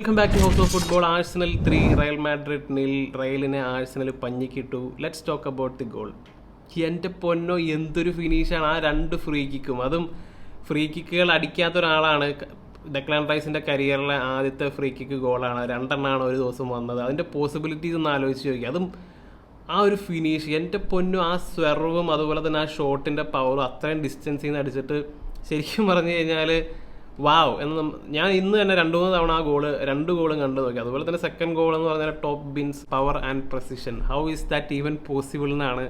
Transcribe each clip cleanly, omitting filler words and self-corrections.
Welcome back to house of football. Arsenal 3 Real Madrid 0. റയലിനെ Arsenal പഞ്ഞിക്കിട്ടു. Let's talk about the goal. എൻ്റെ പൊന്നോ, എന്തൊരു ഫിനിഷാണ് ആ രണ്ട് ഫ്രീ കിക്കും. അതും ഫ്രീ കിക്കുകൾ അടിക്കാത്ത ഒരാളാണ്. ഡെക്ലാൻ റൈസിൻ്റെ കരിയറിലെ ആദ്യത്തെ ഫ്രീ കിക്ക് ഗോളാണ്. 2 ഒരു ദിവസം വന്നത്. അതിൻ്റെ പോസിബിലിറ്റീസ് ഒന്ന് ആലോചിച്ച് നോക്കി. അതും ആ ഒരു ഫിനിഷ്, എൻ്റെ പൊന്നും, ആ സ്വെർവും അതുപോലെ തന്നെ ആ ഷോട്ടിൻ്റെ പവറും അത്രയും ഡിസ്റ്റൻസിൽ നിന്ന് അടിച്ചിട്ട് ശരിക്കും പറഞ്ഞു കഴിഞ്ഞാൽ വാവ് എന്ന് ഞാൻ ഇന്ന് തന്നെ 2-3 തവണ ആ രണ്ട് ഗോളും കണ്ടു നോക്കി. അതുപോലെ തന്നെ സെക്കൻഡ് ഗോൾ എന്ന് പറഞ്ഞാൽ top bins power and precision. How is that even possible എന്നാണ്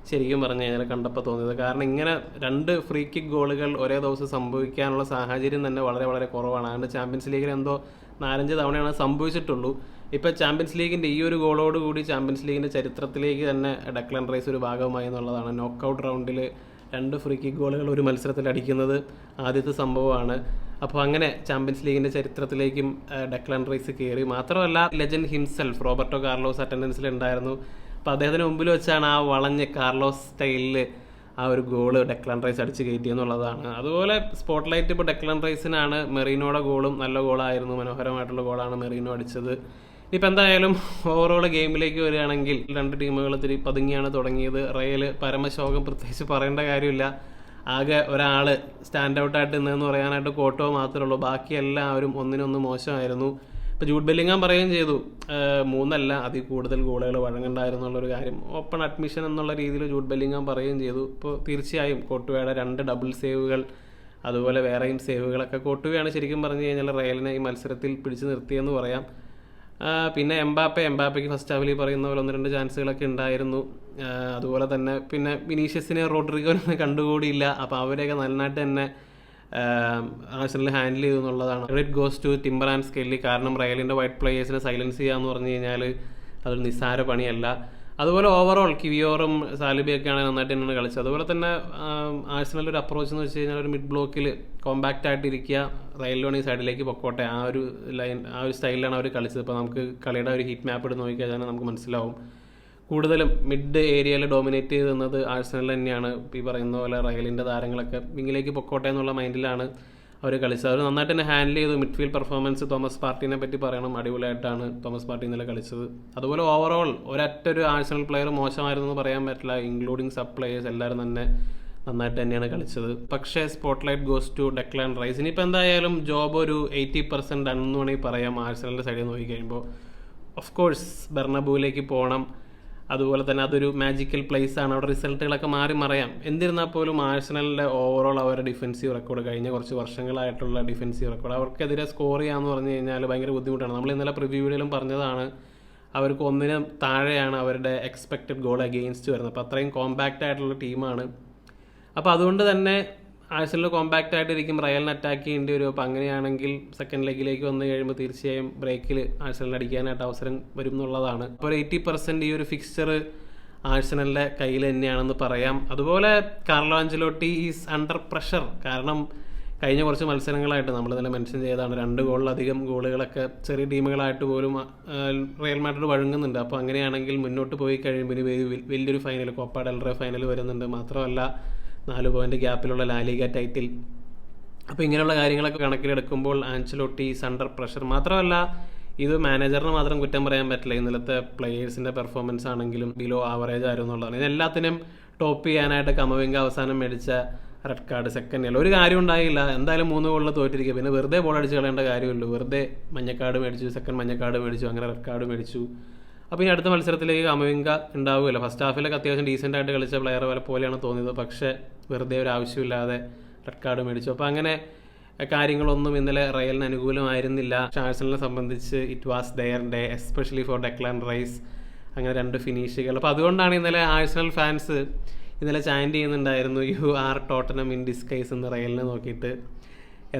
ശരിക്കും പറഞ്ഞു കഴിഞ്ഞാൽ കണ്ടപ്പോൾ തോന്നിയത്. കാരണം ഇങ്ങനെ 2 ഫ്രീ കിക്ക് ഗോളുകൾ ഒരേ ദിവസം സംഭവിക്കാനുള്ള സാഹചര്യം തന്നെ വളരെ വളരെ കുറവാണ്. അതുകൊണ്ട് ചാമ്പ്യൻസ് ലീഗിൽ എന്തോ 4-5 തവണയാണ് സംഭവിച്ചിട്ടുള്ളൂ. ഇപ്പോൾ ചാമ്പ്യൻസ് ലീഗിൻ്റെ ഈ ഒരു ഗോളോടുകൂടി ചാമ്പ്യൻസ് ലീഗിൻ്റെ ചരിത്രത്തിലേക്ക് തന്നെ ഡെക്ലാൻ റൈസ് ഒരു ഭാഗമായി എന്നുള്ളതാണ്. നോക്കൗട്ട് റൗണ്ടിൽ 2 ഫ്രീ കിക്ക് ഗോളുകൾ ഒരു മത്സരത്തിൽ അടിക്കുന്നത് ആദ്യത്തെ സംഭവമാണ്. അപ്പോൾ അങ്ങനെ ചാമ്പ്യൻസ് ലീഗിൻ്റെ ചരിത്രത്തിലേക്കും ഡെക്ലാൻ റൈസ് കയറി. മാത്രമല്ല, ലെജൻഡ് ഹിംസെൽഫ് റോബർട്ടോ കാർലോസ് അറ്റൻഡൻസിൽ ഉണ്ടായിരുന്നു. അപ്പോൾ അദ്ദേഹത്തിന് മുമ്പിൽ വെച്ചാണ് ആ വളഞ്ഞ് കാർലോസ് സ്റ്റൈലിൽ ആ ഒരു ഗോള് ഡെക്ലാൻ റൈസ് അടിച്ച് കയറ്റിയെന്നുള്ളതാണ്. അതുപോലെ സ്പോട്ട് ലൈറ്റ് ഇപ്പോൾ ഡെക്ലാൻ റൈസിനാണ്. മെറീനോയുടെ ഗോളും നല്ല ഗോളായിരുന്നു, മനോഹരമായിട്ടുള്ള ഗോളാണ് മെറീനോ അടിച്ചത്. ഇനിയിപ്പോൾ എന്തായാലും ഓവറോൾ ഗെയിമിലേക്ക് വരികയാണെങ്കിൽ 2 ടീമുകൾ ഇത്തിരി പതുങ്ങിയാണ് തുടങ്ങിയത്. റയൽ പരമശോകം, പ്രത്യേകിച്ച് പറയേണ്ട കാര്യമില്ല. ആകെ ഒരാൾ സ്റ്റാൻഡ് ഔട്ടായിട്ട് നിന്നെന്ന് പറയാനായിട്ട് കോട്ടോ മാത്രമേ ഉള്ളൂ. ബാക്കി എല്ലാവരും ഒന്നിനൊന്ന് മോശമായിരുന്നു. ഇപ്പോൾ ജൂഡ് ബെല്ലിങ്ങാം പറയുകയും ചെയ്തു 3 അതിൽ കൂടുതൽ ഗോളുകൾ വഴങ്ങണ്ടായിരുന്നുള്ളൊരു കാര്യം. ഓപ്പൺ അഡ്മിഷൻ എന്നുള്ള രീതിയിൽ ജൂഡ് ബെല്ലിങ്ങാം പറയുകയും ചെയ്തു. ഇപ്പോൾ തീർച്ചയായും കോട്ടുവയുടെ 2 ഡബിൾ സേവുകൾ, അതുപോലെ വേറെയും സേവുകളൊക്കെ കോട്ടുവയാണ് ശരിക്കും പറഞ്ഞു കഴിഞ്ഞാൽ റയലിനെ ഈ മത്സരത്തിൽ പിടിച്ചു നിർത്തിയെന്ന് പറയാം. പിന്നെ എംബാപ്പയ്ക്ക് ഫസ്റ്റ് ഹാഫിൽ പറയുന്ന പോലെ 1-2 ചാൻസുകളൊക്കെ ഉണ്ടായിരുന്നു. അതുപോലെ തന്നെ പിന്നെ വിനീഷ്യസിനെ റോഡ്രിഗോനെ കണ്ടുകൂടിയില്ല. അപ്പോൾ അവരെയൊക്കെ നന്നായിട്ട് തന്നെ ആഴ്സണൽ ഹാൻഡിൽ ചെയ്തു എന്നുള്ളതാണ്. Credit goes to Timber and Skelly. കാരണം റയലിൻ്റെ വൈറ്റ് പ്ലേയേഴ്സിനെ സൈലൻസ് ചെയ്യുക എന്ന് പറഞ്ഞു കഴിഞ്ഞാൽ അതൊരു നിസ്സാര പണിയല്ല. അതുപോലെ ഓവറോൾ കിവിയോറും സാലിബയൊക്കെയാണ് നന്നായിട്ട് തന്നെയാണ് കളിച്ചത്. അതുപോലെ തന്നെ ആഴ്സണലിൻ്റെ ഒരു അപ്രോച്ച് എന്ന് വെച്ച് കഴിഞ്ഞാൽ ഒരു മിഡ് ബ്ലോക്കിൽ കോമ്പാക്റ്റ് ആയിട്ട് ഇരിക്കുക, റയലിലോണി സൈഡിലേക്ക് പൊക്കോട്ടെ, ആ ഒരു സ്റ്റൈലിലാണ് അവർ കളിച്ചത്. ഇപ്പോൾ നമുക്ക് കളിയുടെ ഒരു ഹീറ്റ് മാപ്പ് എടുത്ത് നോക്കിക്കഴിഞ്ഞാൽ നമുക്ക് മനസ്സിലാവും. കൂടുതലും മിഡ് ഏരിയയിൽ ഡോമിനേറ്റ് ചെയ്ത് നിന്നത് ആഴ്സണൽ തന്നെയാണ്. ഈ പറയുന്ന പോലെ റയലിൻ്റെ താരങ്ങളൊക്കെ വിങ്ങിലേക്ക് പൊക്കോട്ടെ എന്നുള്ള മൈൻഡിലാണ് അവർ കളിച്ചത്. അവർ നന്നായിട്ട് തന്നെ ഹാൻഡിൽ ചെയ്തു. മിഡ്ഫീൽഡ് പെർഫോമൻസ് തോമസ് പാർട്ടിനെ പറ്റി പറയണം, അടിപൊളിയായിട്ടാണ് തോമസ് പാർട്ടി ഇന്നലെ കളിച്ചത്. അതുപോലെ ഓവറോൾ ഒരു ആഴ്സണൽ പ്ലെയർ മോശമായിരുന്നു എന്ന് പറയാൻ പറ്റില്ല. ഇൻക്ലൂഡിങ് സബ് പ്ലെയേഴ്സ് എല്ലാവരും തന്നെ നന്നായിട്ട് തന്നെയാണ് കളിച്ചത്. പക്ഷേ spotlight goes to Declan Rice. ഇനിയിപ്പോൾ എന്തായാലും ജോബ് ഒരു 80% എന്ന് വേണമെങ്കിൽ പറയാം. ആഴ്സണലിൻ്റെ സൈഡിൽ നോക്കി കഴിയുമ്പോൾ ഓഫ് കോഴ്സ് ബെർണബൂവിലേക്ക് പോകണം. അതുപോലെ തന്നെ അതൊരു മാജിക്കൽ പ്ലേസ് ആണ്. അവിടെ റിസൾട്ടുകളൊക്കെ മാറി മറിയാം. എന്നിരുന്നാൽ പോലും ആഴ്സണലിൻ്റെ ഓവറോൾ അവരുടെ ഡിഫൻസീവ് റെക്കോർഡ്, കഴിഞ്ഞ കുറച്ച് വർഷങ്ങളായിട്ടുള്ള ഡിഫൻസീവ് റെക്കോർഡ്, അവർക്കെതിരെ സ്കോർ ചെയ്യാമെന്ന് പറഞ്ഞു കഴിഞ്ഞാൽ ഭയങ്കര ബുദ്ധിമുട്ടാണ്. നമ്മൾ ഇന്നലെ പ്രിവ്യൂ വീഡിയോയിലും പറഞ്ഞതാണ്, അവർക്ക് 1 താഴെയാണ് അവരുടെ എക്സ്പെക്റ്റഡ് ഗോൾ അഗെയിൻസ്റ്റ് വരുന്നത്. അപ്പോൾ അത്രയും കോമ്പാക്റ്റ് ആയിട്ടുള്ള ടീമാണ്. അപ്പോൾ അതുകൊണ്ട് തന്നെ ആഴ്സണൽ കോമ്പാക്റ്റ് ആയിട്ടിരിക്കും, റയലിനെ അറ്റാക്ക് ചെയ്യേണ്ടി വരും. അപ്പോൾ അങ്ങനെയാണെങ്കിൽ സെക്കൻഡ് ലെഗിലേക്ക് വന്നു കഴിയുമ്പോൾ തീർച്ചയായും ബ്രേക്കിൽ ആഴ്സണലിന് അടിക്കാനായിട്ട് അവസരം വരും എന്നുള്ളതാണ്. അപ്പോൾ 80% ഈ ഒരു ഫിക്സ്ചർ ആഴ്സണലിൻ്റെ കയ്യിൽ തന്നെയാണെന്ന് പറയാം. അതുപോലെ Carlo Ancelotti is under pressure. കാരണം കഴിഞ്ഞ കുറച്ച് മത്സരങ്ങളായിട്ട് നമ്മൾ തന്നെ മെൻഷൻ ചെയ്തതാണ്, 2 ഗോളിലധികം ഗോളുകളൊക്കെ ചെറിയ ടീമുകളായിട്ട് പോലും റയൽ മാഡ്രിഡ് വഴങ്ങുന്നുണ്ട്. അപ്പോൾ അങ്ങനെയാണെങ്കിൽ മുന്നോട്ട് പോയി കഴിയുമ്പോൾ വലിയൊരു final, Copa del Rey final വരുന്നുണ്ട്. മാത്രമല്ല 4 പോയിന്റ് ഗ്യാപ്പിലുള്ള ലാലിഗ ടൈറ്റിൽ. അപ്പോൾ ഇങ്ങനെയുള്ള കാര്യങ്ങളൊക്കെ കണക്കിലെടുക്കുമ്പോൾ ആഞ്ചലോട്ടി ഈസ് അണ്ടർ പ്രഷർ. മാത്രമല്ല ഇത് മാനേജറിന് മാത്രം കുറ്റം പറയാൻ പറ്റില്ല. ഇന്നലത്തെ പ്ലെയേഴ്സിൻ്റെ പെർഫോമൻസ് ആണെങ്കിലും ബിലോ ആവറേജ് ആയിരുന്നു എന്നുള്ളതാണ്. ഇതെല്ലാത്തിനും ടോപ്പ് ചെയ്യാനായിട്ട് കമവിംഗ അവസാനം മേടിച്ച റെഡ് കാർഡ് സെക്കൻഡ് ഒരു കാര്യം ഉണ്ടായില്ല. എന്തായാലും 3 ഗോളിൽ തോറ്റിരിക്കുക. പിന്നെ വെറുതെ ബോൾ അടിച്ച് കളയേണ്ട കാര്യമുള്ളൂ. വെറുതെ മഞ്ഞക്കാർഡ് മേടിച്ചു, സെക്കൻഡ് മഞ്ഞക്കാർഡ് മേടിച്ചു, അങ്ങനെ റെഡ് കാർഡ് മേടിച്ചു. അപ്പോൾ ഇനി അടുത്ത മത്സരത്തിലേക്ക് കമവിംഗ ഉണ്ടാവുകയില്ല. ഫസ്റ്റ് ഹാഫിലൊക്കെ അത്യാവശ്യം ഡീസൻ്റ് ആയിട്ട് കളിച്ച പ്ലെയർ പോലെയാണ് തോന്നിയത്. പക്ഷേ വെറുതെ ഒരു ആവശ്യമില്ലാതെ റെഡ് കാർഡ് മേടിച്ചു. അപ്പോൾ അങ്ങനെ കാര്യങ്ങളൊന്നും ഇന്നലെ റയലിന് അനുകൂലമായിരുന്നില്ല. ആഴ്സണലിനെ സംബന്ധിച്ച് it was their day, especially for Declan Rice. അങ്ങനെ 2 ഫിനിഷുകൾ. അപ്പോൾ അതുകൊണ്ടാണ് ഇന്നലെ ആഴ്സണൽ ഫാൻസ് ഇന്നലെ ചാൻറ്റ് ചെയ്യുന്നുണ്ടായിരുന്നു, you are Tottenham in disguise എന്ന് റയലിനെ നോക്കിയിട്ട്.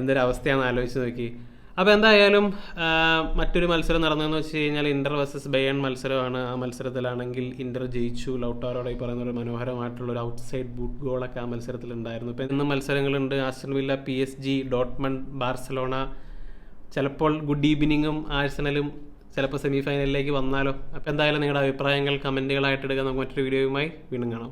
എന്തൊരവസ്ഥയാണെന്ന് ആലോചിച്ച് നോക്കി. അപ്പോൾ എന്തായാലും മറ്റൊരു മത്സരം നടന്നതെന്ന് വെച്ച് കഴിഞ്ഞാൽ ഇൻ്റർ വേഴ്സസ് ബയേൺ മത്സരമാണ്. ആ മത്സരത്തിലാണെങ്കിൽ ഇൻ്റർ ജയിച്ചു. ലൗട്ടാറോടെ ഈ പറയുന്ന ഒരു മനോഹരമായിട്ടുള്ളൊരു ഔട്ട് സൈഡ് ബൂട്ട് ഗോളൊക്കെ ആ മത്സരത്തിലുണ്ടായിരുന്നു. ഇപ്പോൾ ഇന്നും മത്സരങ്ങളുണ്ട്. Aston Villa, PSG, Dortmund, Barcelona. ചിലപ്പോൾ ഗുഡ് ഈവനിങ്ങും ആഴ്സണലും ചിലപ്പോൾ സെമി ഫൈനലിലേക്ക് വന്നാലോ. അപ്പോൾ എന്തായാലും നിങ്ങളുടെ അഭിപ്രായങ്ങൾ കമൻറ്റുകളായിട്ട് ഇടുക. നമുക്ക് മറ്റൊരു വീഡിയോയുമായി വീണ്ടും കാണാം.